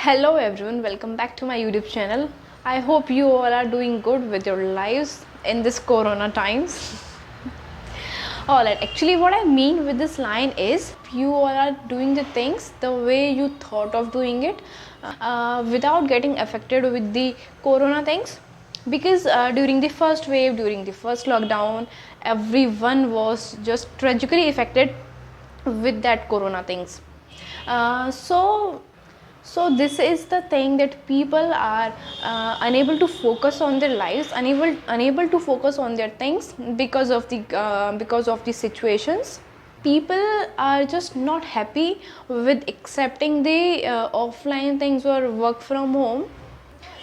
Hello everyone, welcome back to my YouTube channel. I hope you all are doing good with your lives in this corona times. Alright, actually what I mean with this line is you all are doing the things the way you thought of doing it without getting affected with the corona things, because during the first wave, during the first lockdown, everyone was just tragically affected with that corona things. So this is the thing that people are unable to focus on their lives, unable to focus on their things because of the situations. People are just not happy with accepting the offline things or work from home.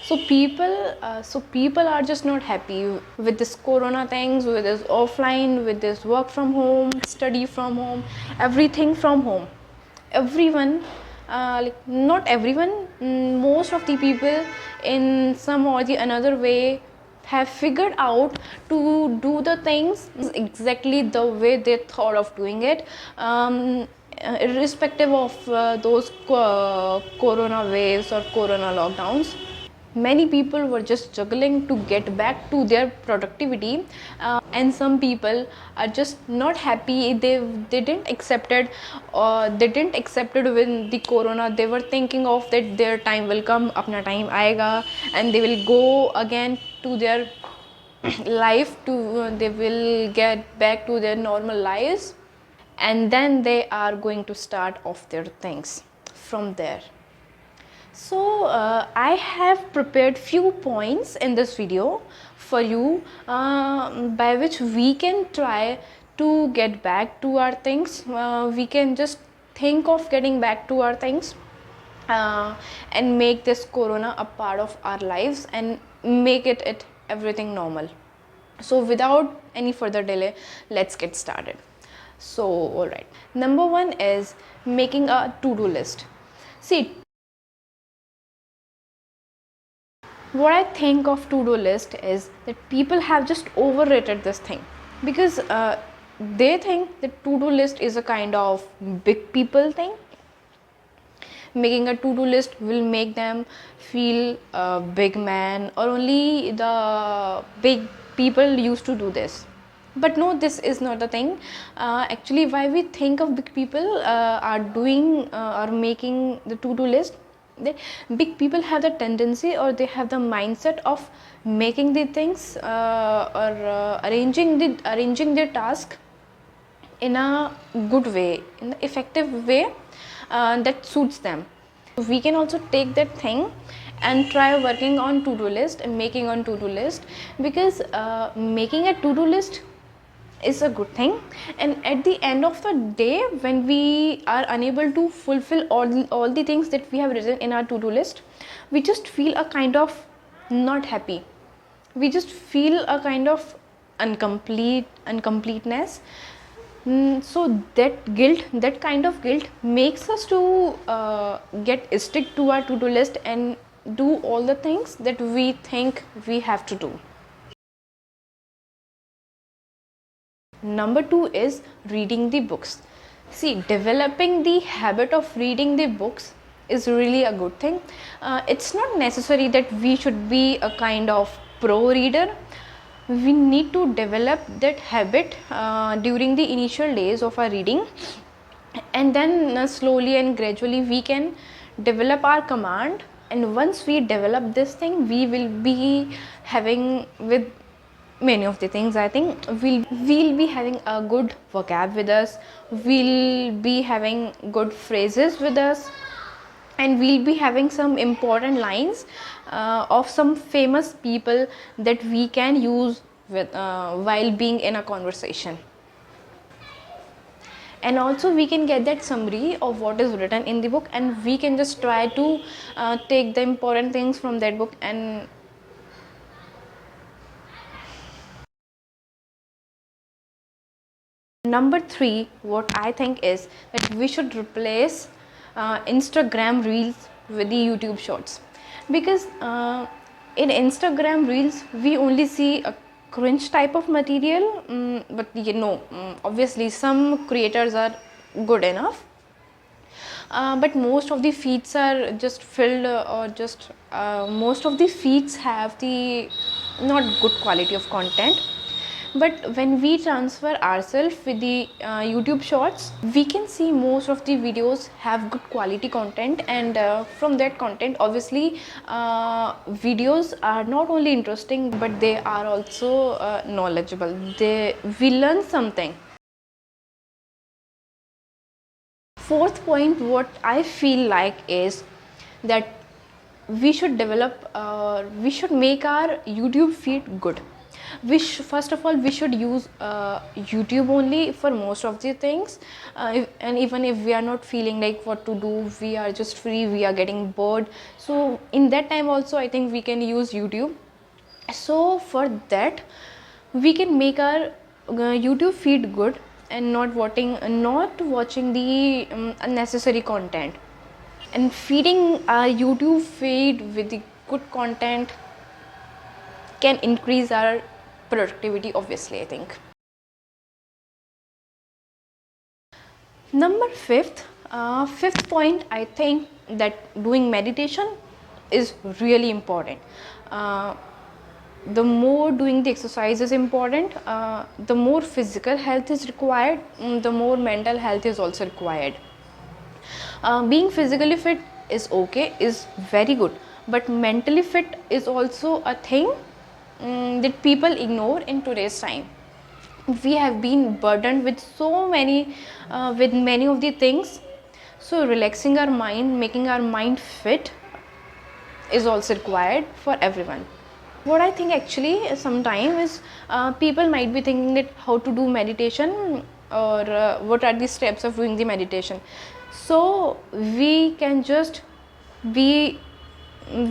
So people are just not happy with this corona things, with this offline, with this work from home, study from home, everything from home. Everyone, not everyone, most of the people in some or the another way have figured out to do the things exactly the way they thought of doing it, irrespective of those corona waves or corona lockdowns. Many people were just struggling to get back to their productivity, and some people are just not happy. They didn't accept it, or they didn't accept it when the corona. They were thinking of that their time will come, apna time aayega, and they will go again to their life, to they will get back to their normal lives, and then they are going to start off their things from there. So I have prepared few points in this video for you, by which we can try to get back to our things. We can just think of getting back to our things, and make this corona a part of our lives and make it everything normal. So without any further delay, let's get started. So all right, number one is making a to-do list. See, what I think of to-do list is that people have just overrated this thing, because they think that to-do list is a kind of big people thing. Making a to-do list will make them feel a big man, or only the big people used to do this. But no, this is not the thing. Actually, why we think of big people are doing or making the to-do list, the big people have the tendency, or they have the mindset of making the things, or arranging their task in a good way, in an effective way, that suits them. We can also take that thing and try working on to-do list and making on to-do list, because making a to-do list is a good thing, and at the end of the day, when we are unable to fulfill all the things that we have written in our to-do list, we just feel a kind of not happy. We just feel a kind of incompleteness. So that kind of guilt makes us to get stick to our to-do list and do all the things that we think we have to do. Number two is reading the books. See, developing the habit of reading the books is really a good thing. It's not necessary that we should be a kind of pro reader. We need to develop that habit during the initial days of our reading, and then slowly and gradually we can develop our command. And once we develop this thing, we will be having with many of the things, I think we'll be having a good vocab with us, we'll be having good phrases with us, and we'll be having some important lines of some famous people that we can use with while being in a conversation. And also we can get that summary of what is written in the book, and we can just try to take the important things from that book. And number three, what I think is that we should replace Instagram reels with the YouTube shorts, because in Instagram reels we only see a cringe type of material, but obviously some creators are good enough, but most of the feeds are just filled or just most of the feeds have the not good quality of content. But when we transfer ourselves with the YouTube shorts, we can see most of the videos have good quality content, and from that content obviously videos are not only interesting but they are also knowledgeable. We learn something. Fourth point, what I feel like is that we should develop, we should make our YouTube feed good. First of all, we should use YouTube only for most of the things, and even if we are not feeling like what to do, we are just free, we are getting bored. So in that time also, I think we can use YouTube. So for that, we can make our YouTube feed good and not watching the unnecessary content, and feeding our YouTube feed with the good content can increase our productivity, obviously, I think. Number fifth point, I think that doing meditation is really important. The more doing the exercise is important, the more physical health is required, the more mental health is also required. Being physically fit is okay, is very good, but mentally fit is also a thing that people ignore in today's time. We have been burdened with with many of the things, so relaxing our mind, making our mind fit is also required for everyone. What I think actually sometimes is people might be thinking that how to do meditation, or what are the steps of doing the meditation. So we can just be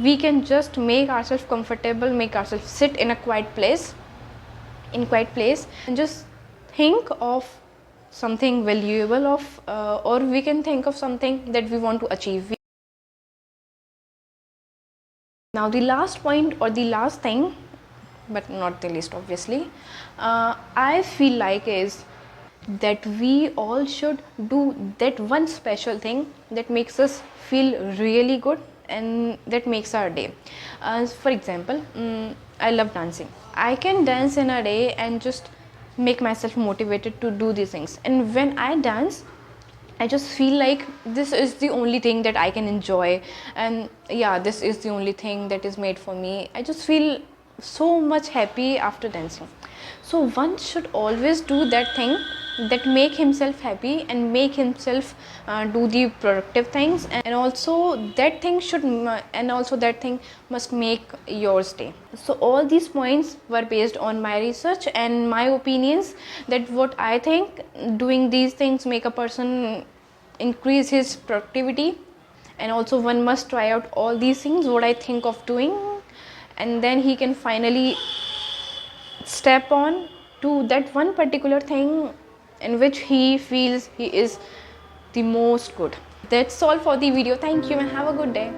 we can just make ourselves comfortable, make ourselves sit in a quiet place, and just think of something valuable of or we can think of something that we want to achieve. Now the last point, or the last thing, but not the least obviously, I feel like is that we all should do that one special thing that makes us feel really good and that makes our day. For example, I love dancing. I can dance in a day and just make myself motivated to do these things, and when I dance I just feel like this is the only thing that I can enjoy, and yeah, this is the only thing that is made for me. I just feel so much happy after dancing. So one should always do that thing that make himself happy and make himself do the productive things, and also that thing must make yours day. So all these points were based on my research and my opinions, that what I think doing these things make a person increase his productivity, and also one must try out all these things what I think of doing, and then he can finally step on to that one particular thing in which he feels he is the most good. That's all for the video. Thank you and have a good day.